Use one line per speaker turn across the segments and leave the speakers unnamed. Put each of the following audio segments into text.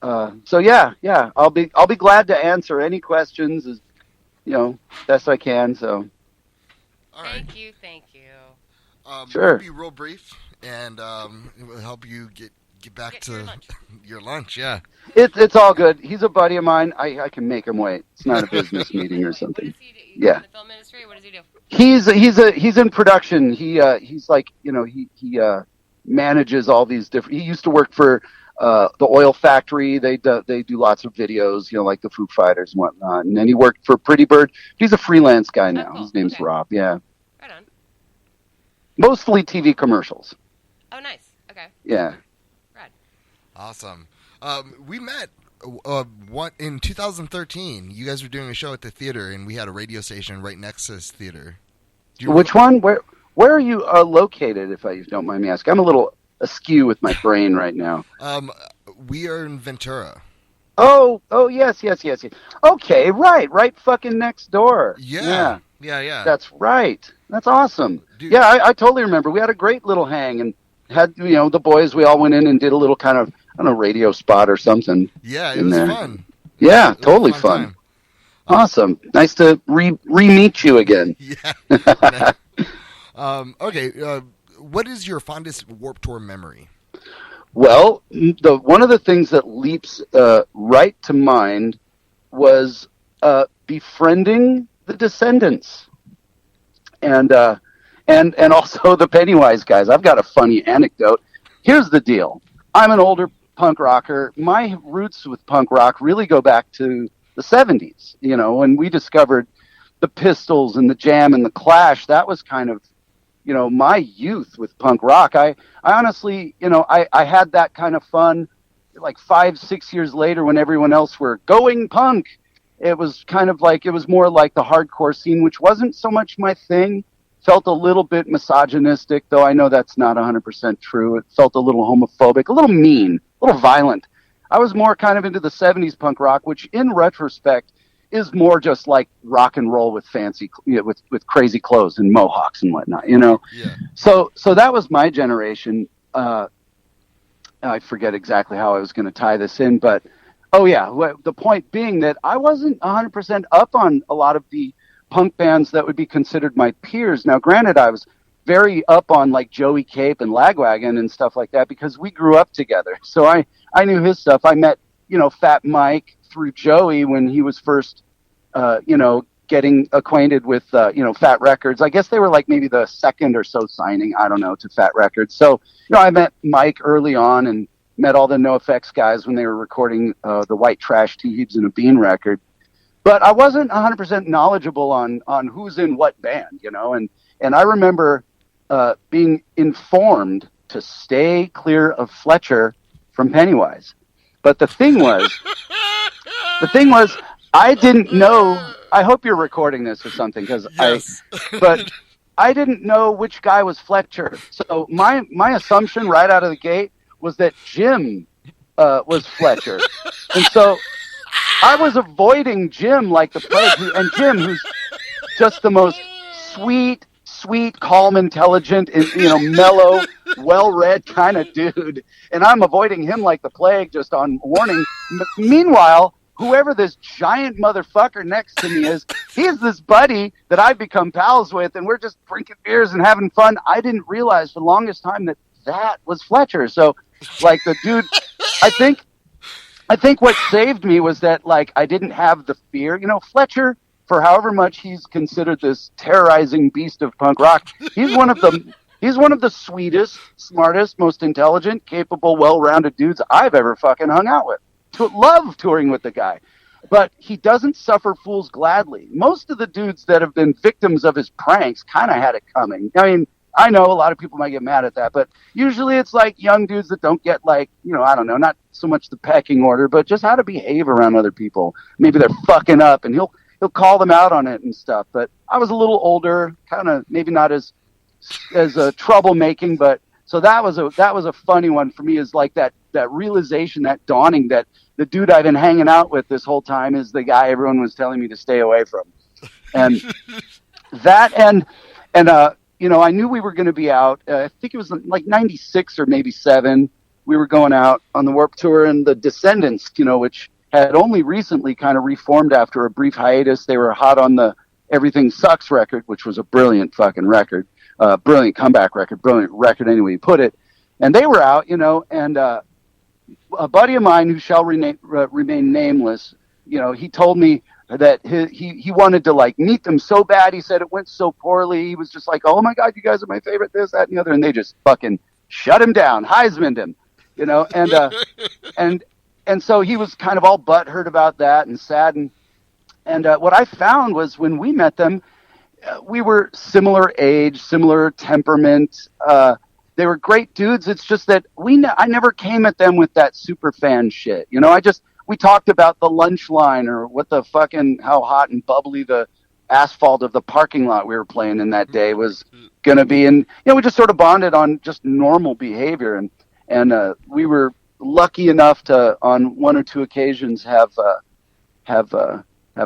So yeah, I'll be glad to answer any questions as best I can. So
All right.
Thank you, thank you.
We'll
sure.
be real brief, and it will help you get back
Get to your
to
lunch.
your lunch. Yeah.
It's all good. He's a buddy of mine. I can make him wait. It's not a
Make
business
him
meeting or
wait. What
something.
does he do? He's in
Yeah.
the film industry. What does he do?
He's in production. He's like he manages all these different. He used to work for the oil factory. They do lots of videos, like the Foo Fighters and whatnot. And then he worked for Pretty Bird. He's a freelance guy
Oh,
now.
cool.
His name's
Okay.
Rob. Yeah,
Right on.
mostly TV commercials.
Oh, nice. Okay.
Yeah.
Rad.
Awesome. We met what in 2013. You guys were doing a show at the theater, and we had a radio station right next to this theater. Do you remember?
Which one? Where are you located? If I don't mind me asking, I'm a little askew with my brain right now.
Um, we are in Ventura.
Oh, yes. Okay, right, fucking next door.
Yeah,
Yeah.
yeah, yeah.
That's right. That's awesome.
Dude,
Yeah, I totally remember. We had a great little hang and had the boys. We all went in and did a little kind of I don't know radio spot or something
yeah, it
in
was
there.
fun.
Yeah,
It was a
totally
fun
fun.
time.
Awesome. Nice to re-meet you again.
Yeah. Okay. What is your fondest Warp Tour memory?
Well, the one of the things that leaps right to mind was befriending the Descendants and also the Pennywise guys. I've got a funny anecdote. Here's the deal. I'm an older punk rocker. My roots with punk rock really go back to the 70s, when we discovered the Pistols and the Jam and the Clash. That was kind of, my youth with punk rock. I honestly, I had that kind of fun like 5, 6 years later when everyone else were going punk. It was kind of like, it was more like the hardcore scene, which wasn't so much my thing. Felt a little bit misogynistic, though I know that's not 100% true. It felt a little homophobic, a little mean, a little violent. I was more kind of into the 70s punk rock, which in retrospect is more just like rock and roll with fancy, with crazy clothes and mohawks and whatnot.
Yeah.
So that was my generation. I forget exactly how I was going to tie this in, but oh yeah, the point being that I wasn't 100% up on a lot of the punk bands that would be considered my peers. Now, granted, I was very up on like Joey Cape and Lagwagon and stuff like that because we grew up together. So I knew his stuff. I met, Fat Mike through Joey when he was first, getting acquainted with, Fat Records. I guess they were like maybe the second or so signing, I don't know, to Fat Records. So, I met Mike early on and met all the NoFX guys when they were recording the White Trash, Two Heaves and a Bean record. But I wasn't 100% knowledgeable on who's in what band, and I remember being informed to stay clear of Fletcher from Pennywise. But the thing was, I didn't know. I hope you're recording this or something, because
Yes.
but I didn't know which guy was Fletcher. So my assumption right out of the gate was that Jim was Fletcher, and so I was avoiding Jim like the plague. And Jim, who's just the most sweet, calm, intelligent, and mellow, well-read kind of dude, and I'm avoiding him like the plague, just on warning. Meanwhile, whoever this giant motherfucker next to me is, he's this buddy that I've become pals with, and we're just drinking beers and having fun. I didn't realize for the longest time that was Fletcher. So, like, the dude, I think what saved me was that, like, I didn't have the fear. Fletcher, for however much he's considered this terrorizing beast of punk rock, he's one of the sweetest, smartest, most intelligent, capable, well-rounded dudes I've ever fucking hung out with. Love touring with the guy. But he doesn't suffer fools gladly. Most of the dudes that have been victims of his pranks kind of had it coming. I mean, I know a lot of people might get mad at that, but usually it's like young dudes that don't get, like, I don't know, not so much the pecking order, but just how to behave around other people. Maybe they're fucking up, and he'll call them out on it and stuff. But I was a little older, kind of maybe not as troublemaking, but so that was a funny one for me, is like that realization, that dawning that the dude I've been hanging out with this whole time is the guy everyone was telling me to stay away from. And that and I knew we were going to be out. I think it was like 96 or maybe 7. we were going out on the Warped Tour, and the Descendants, which had only recently kind of reformed after a brief hiatus. They were hot on the Everything Sucks record, which was a brilliant fucking record, brilliant comeback record, brilliant record any way you put it. And they were out, and a buddy of mine who shall remain nameless, he told me that he wanted to like meet them so bad. He said it went so poorly. He was just like, oh my God, you guys are my favorite, this, that, and the other. And they just fucking shut him down, Heisman'd him, and so he was kind of all butthurt about that and sad. And what I found was when we met them, we were similar age, similar temperament. They were great dudes. It's just that I never came at them with that super fan shit. We talked about the lunch line or how hot and bubbly the asphalt of the parking lot we were playing in that day was going to be. And, we just sort of bonded on just normal behavior. And we were lucky enough to, on one or two occasions, have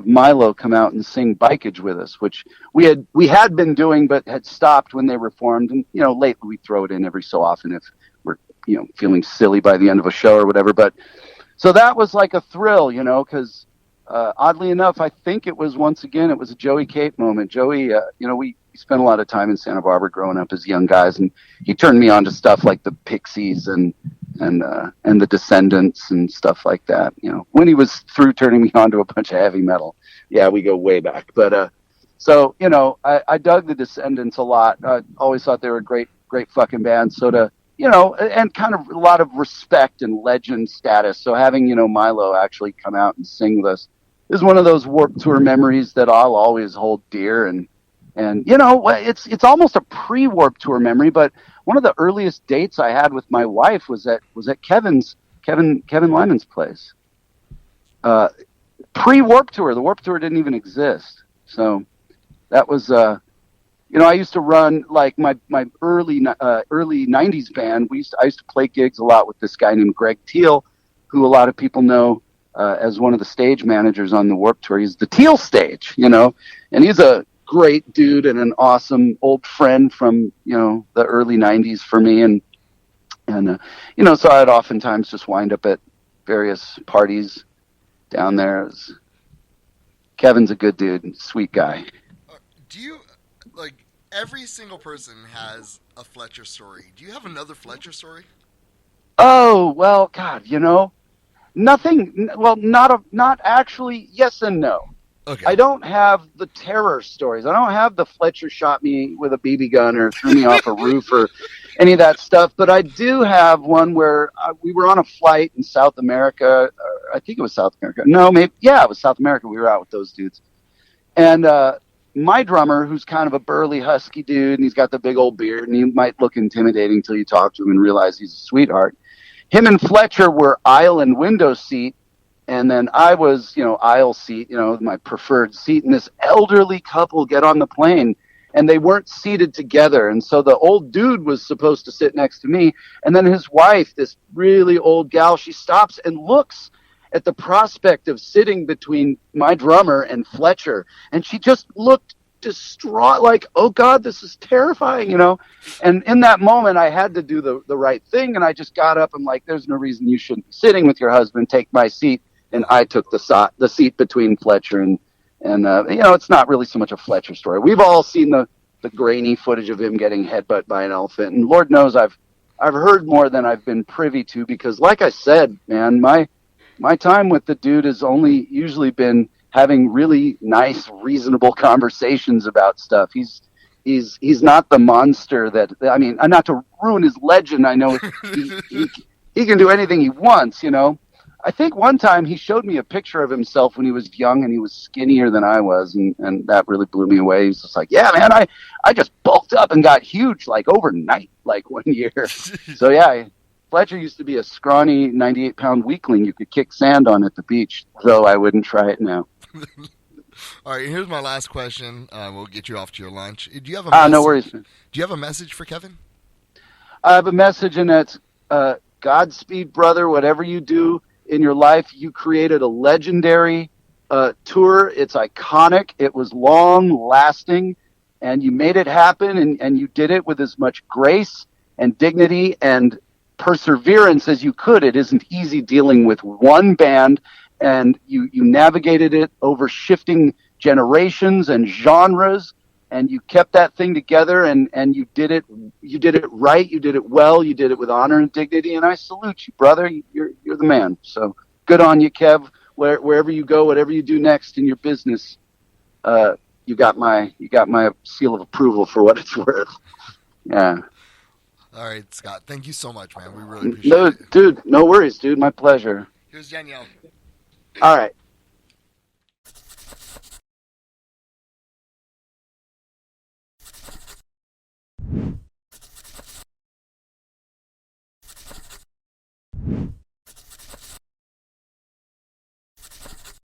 Milo come out and sing Bikeage with us, which we had been doing but had stopped when they reformed. And, lately we throw it in every so often if we're, feeling silly by the end of a show or whatever. But so that was like a thrill, because oddly enough, I think it was a Joey Cape moment. Joey, we spent a lot of time in Santa Barbara growing up as young guys, and he turned me on to stuff like the Pixies and the Descendants and stuff like that. When he was through turning me on to a bunch of heavy metal. Yeah, we go way back. But so I dug the Descendants a lot. I always thought they were a great fucking band. So and kind of a lot of respect and legend status. So having Milo actually come out and sing with us is one of those Warped Tour memories that I'll always hold dear. And it's almost a pre-Warped Tour memory, but one of the earliest dates I had with my wife was at Kevin Lyman's place. Pre-Warped Tour, the Warped Tour didn't even exist. So that was, I used to run like my early 90s band. I used to play gigs a lot with this guy named Greg Teal, who a lot of people know as one of the stage managers on the Warped Tour. He's the Teal stage, and he's a great dude and an awesome old friend from, the early 90s for me. And so I'd oftentimes just wind up at various parties down there. Kevin's a good dude, sweet guy.
Do you, every single person has a Fletcher story. Do you have another Fletcher story?
Oh, well, God, nothing, well, not actually, yes and no.
Okay.
I don't have the terror stories. I don't have the Fletcher shot me with a BB gun or threw me off a roof or any of that stuff. But I do have one where we were on a flight in South America. I think it was South America. No, maybe. Yeah, it was South America. We were out with those dudes. And my drummer, who's kind of a burly, husky dude, and he's got the big old beard, and he might look intimidating until you talk to him and realize he's a sweetheart. Him and Fletcher were aisle and window seat. And then I was, aisle seat, my preferred seat. And this elderly couple get on the plane, and they weren't seated together. And so the old dude was supposed to sit next to me. And then his wife, this really old gal, she stops and looks at the prospect of sitting between my drummer and Fletcher. And she just looked distraught, like, oh, God, this is terrifying, And in that moment, I had to do the right thing. And I just got up. I'm like, there's no reason you shouldn't be sitting with your husband. Take my seat. And I took the seat between Fletcher and it's not really so much a Fletcher story. We've all seen the grainy footage of him getting headbutt by an elephant, and Lord knows I've heard more than I've been privy to, because, like I said, man, my time with the dude has only usually been having really nice, reasonable conversations about stuff. He's not the monster that, not to ruin his legend. I know he can do anything he wants, I think one time he showed me a picture of himself when he was young and he was skinnier than I was, and that really blew me away. He was just like, yeah, man, I just bulked up and got huge like overnight, like one year. So yeah, Fletcher used to be a scrawny 98-pound weakling you could kick sand on at the beach, though I wouldn't try it now.
All right, here's my last question. We'll get you off to your lunch. Do you have a message?
No worries.
Do you have a message for Kevin?
I have a message, and that's Godspeed, brother, whatever you do in your life. You created a legendary tour. It's iconic. It was long lasting, and you made it happen, and you did it with as much grace and dignity and perseverance as you could. It isn't easy dealing with one band, and you navigated it over shifting generations and genres, and you kept that thing together, and you did it right, you did it well, you did it with honor and dignity, and I salute you, brother. You're the man. So good on you, Kev. Wherever you go, whatever you do next in your business, you got my seal of approval for what it's worth. Yeah.
All right, Scott. Thank you so much, man. We really appreciate it.
Dude, no worries, dude. My pleasure.
Here's Danielle.
All right.